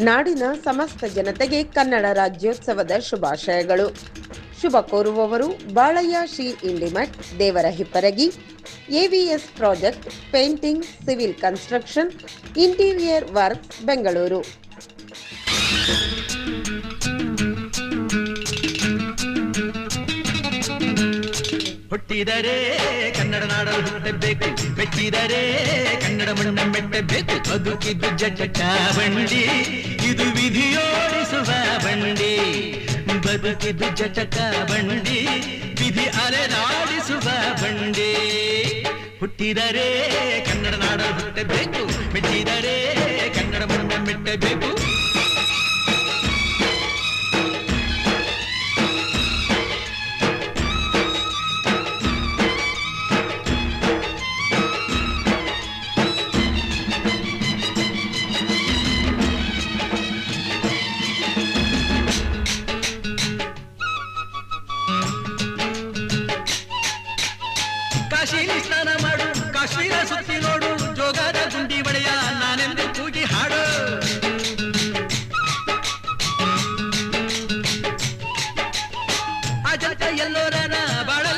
ನಾಡಿನ ಸಮಸ್ತ ಜನತೆಗೆ ಕನ್ನಡ ರಾಜ್ಯೋತ್ಸವದ ಶುಭಾಶಯಗಳು. ಶುಭ ಕೋರುವವರು Balayya Shri Indimath, Devara Hipparagi, AVS project, painting, civil construction, interior works, Bengaluru. ಹುಟ್ಟಿದರೆ ಕನ್ನಡ ನಾಡಲು ಹುಟ್ಟಬೇಕು, ಮೆಟ್ಟಿದರೆ ಕನ್ನಡ ಮಣ್ಣ ಮೆಟ್ಟಬೇಕು. ಬದುಕಿದ್ದು ಜಟ ಬಂಡಿ, ಇದು ವಿಧಿಯೋಡಿಸುವ ಬಂಡಿ. ಬದುಕಿದ್ದು ಜಟಕ ಬಂಡಿ, ವಿಧಿ ಅಲೆದಾಡಿಸುವ ಬಂಡಿ. ಹುಟ್ಟಿದರೆ ಕನ್ನಡ ನಾಡಲು ಹುಟ್ಟಬೇಕು, ಮೆಟ್ಟಿದರೆ ಕನ್ನಡ ಮಣ್ಣ ಮೆಟ್ಟಬೇಕು. ಕಾಶಿಲಿ ಸ್ನಾನ ಮಾಡು, ಕಾಶ್ಮೀರ ಸುತ್ತಿ ನೋಡು, ಜೋಗದ ಗುಂಡಿ ಬಳೆಯ